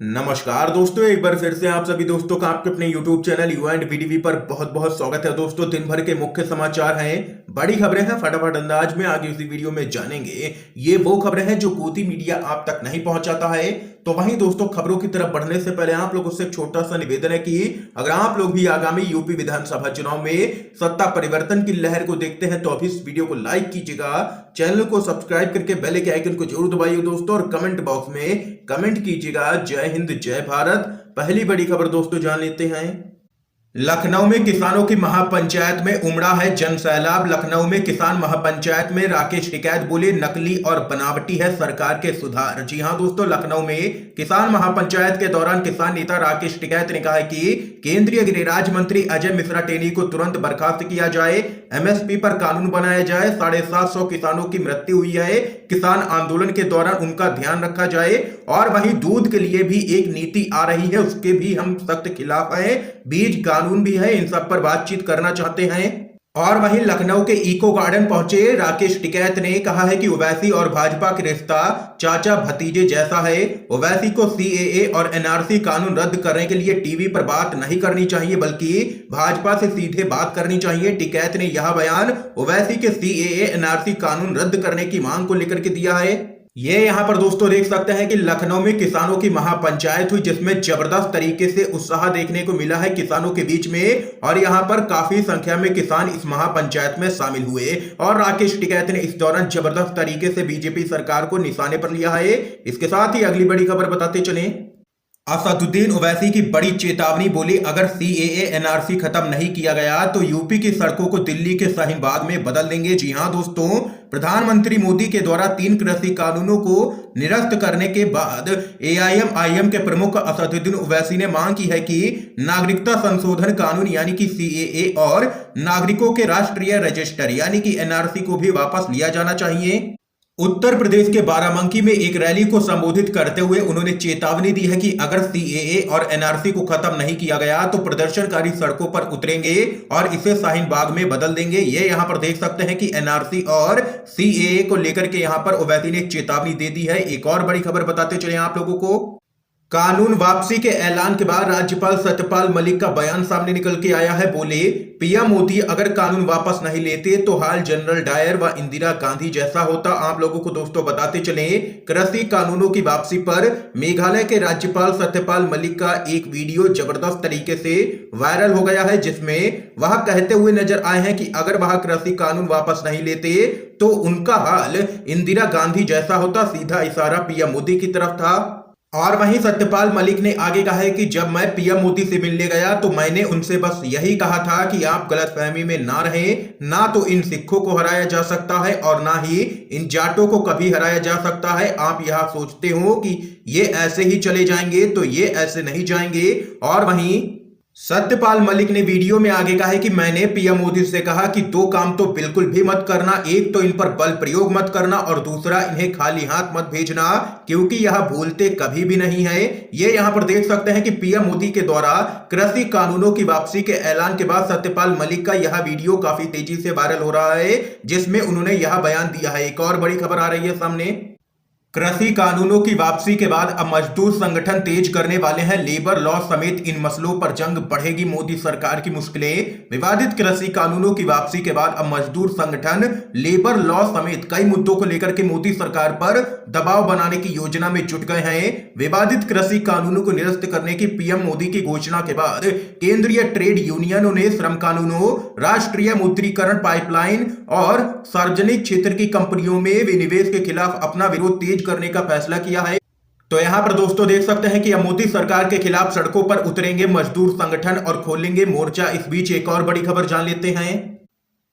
नमस्कार दोस्तों, एक बार फिर से आप सभी दोस्तों का आपके अपने YouTube चैनल यू एंड वीडीवी पर बहुत बहुत स्वागत है। दोस्तों, दिन भर के मुख्य समाचार हैं, बड़ी खबरें हैं, फटाफट अंदाज में आगे इसी वीडियो में जानेंगे। ये वो खबरें हैं जो गोदी मीडिया आप तक नहीं पहुंचाता है। तो वहीं दोस्तों, खबरों की तरफ बढ़ने से पहले आप लोगों से एक छोटा सा निवेदन है कि अगर आप लोग भी आगामी यूपी विधानसभा चुनाव में सत्ता परिवर्तन की लहर को देखते हैं तो अभी इस वीडियो को लाइक कीजिएगा, चैनल को सब्सक्राइब करके बेल के आइकन को जरूर दबाइए दोस्तों, और कमेंट बॉक्स में कमेंट कीजिएगा जय हिंद जय भारत। पहली बड़ी खबर दोस्तों जान लेते हैं। लखनऊ में किसानों की महापंचायत में उमड़ा है जन सैलाब। लखनऊ में किसान महापंचायत में राकेश टिकैत बोले नकली और बनावटी है सरकार के सुधार। जी हां दोस्तों, लखनऊ में किसान महापंचायत के दौरान किसान नेता राकेश टिकैत ने कहा है कि केंद्रीय गृह राज्य मंत्री अजय मिश्रा टेनी को तुरंत बर्खास्त किया जाए, एमएसपी पर कानून बनाया जाए। 750 किसानों की मृत्यु हुई है, किसान आंदोलन के दौरान उनका ध्यान रखा जाए। और वहीं दूध के लिए भी एक नीति आ रही है, उसके भी हम सख्त खिलाफ हैं। बीज कानून भी है, इन सब पर बातचीत करना चाहते हैं। और वहीं लखनऊ के इको गार्डन पहुंचे राकेश टिकैत ने कहा है कि ओवैसी और भाजपा का रिश्ता चाचा भतीजे जैसा है। ओवैसी को सीएए और एनआरसी कानून रद्द करने के लिए टीवी पर बात नहीं करनी चाहिए, बल्कि भाजपा से सीधे बात करनी चाहिए। टिकैत ने यह बयान ओवैसी के सीएए एनआरसी कानून रद्द करने की मांग को लेकर के दिया है। ये यहां पर दोस्तों देख सकते हैं कि लखनऊ में किसानों की महापंचायत हुई, जिसमें जबरदस्त तरीके से उत्साह देखने को मिला है किसानों के बीच में। और यहां पर काफी संख्या में किसान इस महापंचायत में शामिल हुए और राकेश टिकैत ने इस दौरान जबरदस्त तरीके से बीजेपी सरकार को निशाने पर लिया है। इसके साथ ही अगली बड़ी खबर बताते चले। असदुद्दीन ओवैसी की बड़ी चेतावनी, बोले अगर सीएए एनआरसी खत्म नहीं किया गया तो यूपी की सड़कों को दिल्ली के शाहीन बाग में बदल देंगे। जी हां दोस्तों, प्रधानमंत्री मोदी के द्वारा 3 कृषि कानूनों को निरस्त करने के बाद एआईएमआईएम के प्रमुख असदुद्दीन ओवैसी ने मांग की है कि नागरिकता संशोधन कानून यानी कि सीएए और नागरिकों के राष्ट्रीय रजिस्टर यानी कि एनआरसी को भी वापस लिया जाना चाहिए। उत्तर प्रदेश के बाराबंकी में एक रैली को संबोधित करते हुए उन्होंने चेतावनी दी है कि अगर सीएए और एनआरसी को खत्म नहीं किया गया तो प्रदर्शनकारी सड़कों पर उतरेंगे और इसे शाहीन बाग में बदल देंगे। ये यहां पर देख सकते हैं कि एनआरसी और सीएए को लेकर के यहां पर ओवैसी ने चेतावनी दे दी है। एक और बड़ी खबर बताते चले आप लोगों को। कानून वापसी के ऐलान के बाद राज्यपाल सत्यपाल मलिक का बयान सामने निकल के आया है। बोले पीएम मोदी अगर कानून वापस नहीं लेते तो हाल जनरल डायर व इंदिरा गांधी जैसा होता। आप लोगों को दोस्तों बताते चले, कृषि कानूनों की वापसी पर मेघालय के राज्यपाल सत्यपाल मलिक का एक वीडियो जबरदस्त तरीके से वायरल हो गया है, जिसमें वह कहते हुए नजर आए हैं कि अगर वह कृषि कानून वापस नहीं लेते तो उनका हाल इंदिरा गांधी जैसा होता। सीधा इशारा पीएम मोदी की तरफ था। और वहीं सत्यपाल मलिक ने आगे कहा है कि जब मैं पीएम मोदी से मिलने गया तो मैंने उनसे बस यही कहा था कि आप गलतफहमी में ना रहें, ना तो इन सिखों को हराया जा सकता है और ना ही इन जाटों को कभी हराया जा सकता है। आप यह सोचते हो कि ये ऐसे ही चले जाएंगे तो ये ऐसे नहीं जाएंगे। और वहीं सत्यपाल मलिक ने वीडियो में आगे कहा है कि मैंने पीएम मोदी से कहा कि 2 काम तो बिल्कुल भी मत करना, एक तो इन पर बल प्रयोग मत करना और दूसरा इन्हें खाली हाथ मत भेजना, क्योंकि यह भूलते कभी भी नहीं है। ये यहां पर देख सकते हैं कि पीएम मोदी के द्वारा कृषि कानूनों की वापसी के ऐलान के बाद सत्यपाल मलिक का यह वीडियो काफी तेजी से वायरल हो रहा है, जिसमें उन्होंने यह बयान दिया है। एक और बड़ी खबर आ रही है सामने। कृषि कानूनों की वापसी के बाद अब मजदूर संगठन तेज करने वाले हैं लेबर लॉ समेत इन मसलों पर जंग बढ़ेगी मोदी सरकार की मुश्किलें। विवादित कृषि कानूनों की वापसी के बाद अब मजदूर संगठन लेबर लॉ समेत कई मुद्दों को लेकर के मोदी सरकार पर दबाव बनाने की योजना में जुट गए हैं। विवादित कृषि कानूनों को निरस्त करने की पीएम मोदी की घोषणा के बाद केंद्रीय ट्रेड यूनियनों ने श्रम कानूनों, राष्ट्रीय मुद्रीकरण पाइपलाइन और सार्वजनिक क्षेत्र की कंपनियों में विनिवेश के खिलाफ अपना विरोध तेज करने का फैसला किया है। तो यहां पर दोस्तों देख सकते हैं कि अब मोदी सरकार के खिलाफ सड़कों पर उतरेंगे मजदूर संगठन और खोलेंगे मोर्चा। इस बीच एक और बड़ी खबर जान लेते हैं।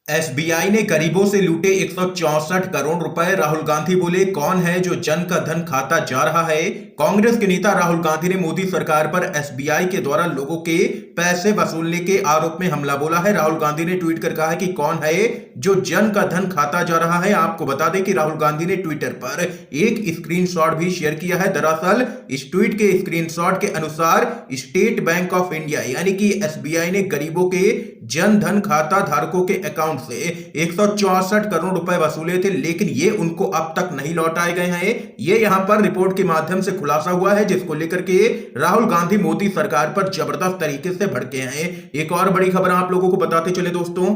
एसबीआई ने गरीबों से लूटे 164 करोड़ रुपए। राहुल गांधी बोले कौन है जो जन का धन खाता जा रहा है। कांग्रेस के नेता राहुल गांधी ने मोदी सरकार पर एसबीआई के द्वारा लोगों के पैसे वसूलने के आरोप में हमला बोला है। राहुल गांधी ने ट्वीट कर कहा है कि कौन है जो जन का धन खाता जा रहा है। आपको बता दें कि राहुल गांधी ने ट्विटर पर एक स्क्रीनशॉट भी शेयर किया है। दरअसल इस ट्वीट के स्क्रीनशॉट के अनुसार स्टेट बैंक ऑफ इंडिया यानी कि एसबीआई ने गरीबों के जन धन खाता धारकों के अकाउंट अकाउंट से 164 करोड़ रुपए वसूले थे, लेकिन ये उनको अब तक नहीं लौटाए गए हैं। ये यहां पर रिपोर्ट के माध्यम से खुलासा हुआ है, जिसको लेकर के राहुल गांधी मोदी सरकार पर जबरदस्त तरीके से भड़के हैं। एक और बड़ी खबर आप लोगों को बताते चले दोस्तों,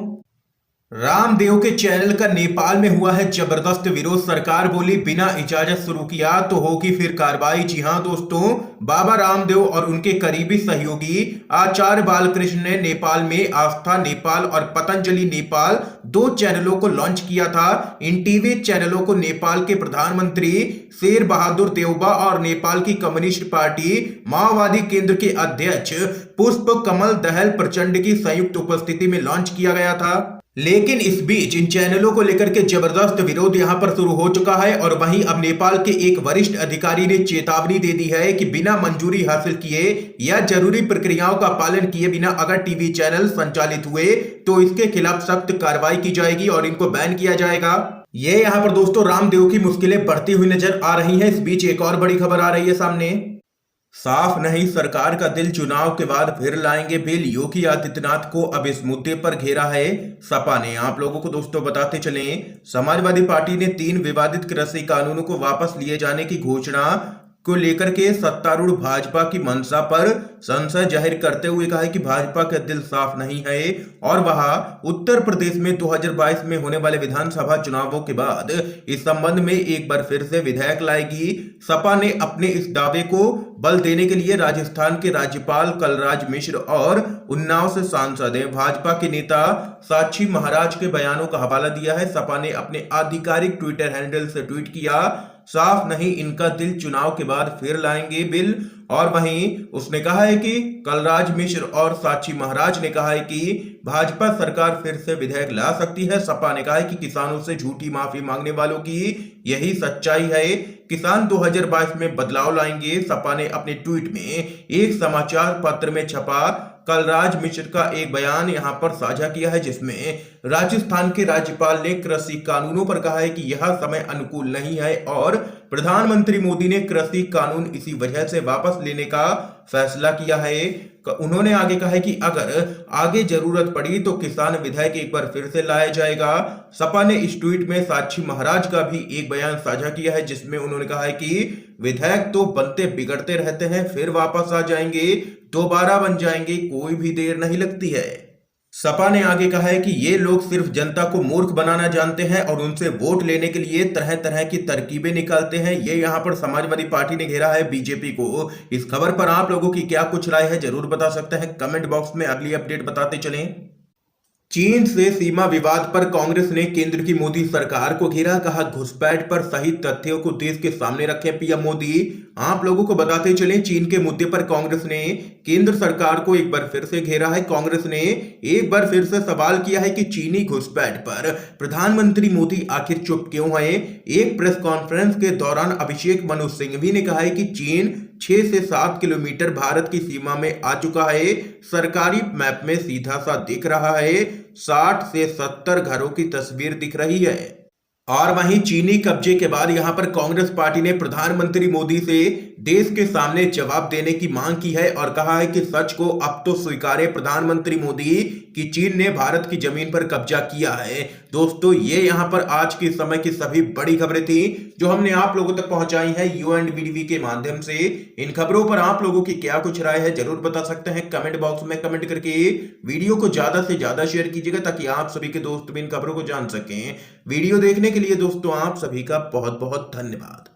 रामदेव के चैनल का नेपाल में हुआ है जबरदस्त विरोध। सरकार बोली बिना इजाजत शुरू किया तो होगी फिर कार्रवाई। जी हां दोस्तों, बाबा रामदेव और उनके करीबी सहयोगी आचार्य बालकृष्ण ने नेपाल में आस्था नेपाल और पतंजलि नेपाल 2 चैनलों को लॉन्च किया था। इन टीवी चैनलों को नेपाल के प्रधानमंत्री शेर बहादुर देउबा और नेपाल की कम्युनिस्ट पार्टी माओवादी केंद्र के अध्यक्ष पुष्प कमल दहल प्रचंड की संयुक्त उपस्थिति में लॉन्च किया गया था। लेकिन इस बीच इन चैनलों को लेकर के जबरदस्त विरोध यहां पर शुरू हो चुका है और वहीं अब नेपाल के एक वरिष्ठ अधिकारी ने चेतावनी दे दी है कि बिना मंजूरी हासिल किए या जरूरी प्रक्रियाओं का पालन किए बिना अगर टीवी चैनल संचालित हुए तो इसके खिलाफ सख्त कार्रवाई की जाएगी और इनको बैन किया जाएगा। ये यहां पर दोस्तों रामदेव की मुश्किलें बढ़ती हुई नजर आ रही हैं। इस बीच एक और बड़ी खबर आ रही है सामने, साफ नहीं सरकार का दिल, चुनाव के बाद फिर लाएंगे बिल। योगी आदित्यनाथ को अब इस मुद्दे पर घेरा है सपा ने। आप लोगों को दोस्तों बताते चलें, समाजवादी पार्टी ने 3 विवादित कृषि कानूनों को वापस लिए जाने की घोषणा को लेकर के सत्तारूढ़ भाजपा की मंशा पर संशय जाहिर करते हुए कहा है कि भाजपा का दिल साफ नहीं है और वह उत्तर प्रदेश में 2022 में होने वाले विधानसभा चुनावों के बाद इस संबंध में एक बार फिर से विधेयक लाएगी। सपा ने अपने इस दावे को बल देने के लिए राजस्थान के राज्यपाल कलराज मिश्र और उन्नाव से सांसद हैं भाजपा के नेता साक्षी महाराज के बयानों का हवाला दिया है। सपा ने अपने आधिकारिक ट्विटर हैंडल से ट्वीट किया, साफ नहीं इनका दिल, चुनाव के बाद फिर लाएंगे बिल। और वहीं उसने कहा है कि कलराज मिश्र और साक्षी महाराज ने कहा है कि भाजपा सरकार फिर से विधेयक ला सकती है। सपा ने कहा है कि किसानों से झूठी माफी मांगने वालों की यही सच्चाई है, किसान 2022 में बदलाव लाएंगे। सपा ने अपने ट्वीट में एक समाचार पत्र में छपा कलराज मिश्र का एक बयान यहां पर साझा किया है, जिसमें राजस्थान के राज्यपाल ने कृषि कानूनों पर कहा है कि यह समय अनुकूल नहीं है और प्रधानमंत्री मोदी ने कृषि कानून इसी वजह से वापस लेने का फैसला किया है। उन्होंने आगे कहा है कि अगर आगे जरूरत पड़ी तो किसान विधेयक एक बार फिर से लाया जाएगा। सपा ने इस ट्वीट में साक्षी महाराज का भी एक बयान साझा किया है, जिसमें उन्होंने कहा है कि विधेयक तो बनते बिगड़ते रहते हैं, फिर वापस आ जाएंगे, दोबारा बन जाएंगे, कोई भी देर नहीं लगती है। सपा ने आगे कहा है कि ये लोग सिर्फ जनता को मूर्ख बनाना जानते हैं और उनसे वोट लेने के लिए तरह तरह की तरकीबें निकालते हैं। ये यहाँ पर समाजवादी पार्टी ने घेरा है बीजेपी को। इस खबर पर आप लोगों की क्या कुछ राय है जरूर बता सकते हैं कमेंट बॉक्स में। अगली अपडेट बताते चलें, चीन से सीमा विवाद पर कांग्रेस ने केंद्र की मोदी सरकार को घेरा, कहा घुसपैठ पर सही तथ्यों को देश के सामने रखें पीएम मोदी। आप लोगों को बताते चलें, चीन के मुद्दे पर कांग्रेस ने केंद्र सरकार को एक बार फिर से घेरा है। कांग्रेस ने एक बार फिर से सवाल किया है कि चीनी घुसपैठ पर प्रधानमंत्री मोदी आखिर चुप क्यों है। एक प्रेस कॉन्फ्रेंस के दौरान अभिषेक मनु सिंघवी ने कहा है कि चीन 6 से 7 किलोमीटर भारत की सीमा में आ चुका है। सरकारी मैप में सीधा सा दिख रहा है, 60 से 70 घरों की तस्वीर दिख रही है। और वहीं चीनी कब्जे के बाद यहां पर कांग्रेस पार्टी ने प्रधानमंत्री मोदी से देश के सामने जवाब देने की मांग की है और कहा है कि सच को अब तो स्वीकारे प्रधानमंत्री मोदी कि चीन ने भारत की जमीन पर कब्जा किया है। दोस्तों, ये यहां पर आज के समय की सभी बड़ी खबरें थी जो हमने आप लोगों तक पहुंचाई है UNVDV के माध्यम से। इन खबरों पर आप लोगों की क्या कुछ राय है जरूर बता सकते हैं कमेंट बॉक्स में कमेंट करके। वीडियो को ज्यादा से ज्यादा शेयर कीजिएगा ताकि आप सभी के दोस्त भी इन खबरों को जान सकें। वीडियो देखने के लिए दोस्तों आप सभी का बहुत बहुत धन्यवाद।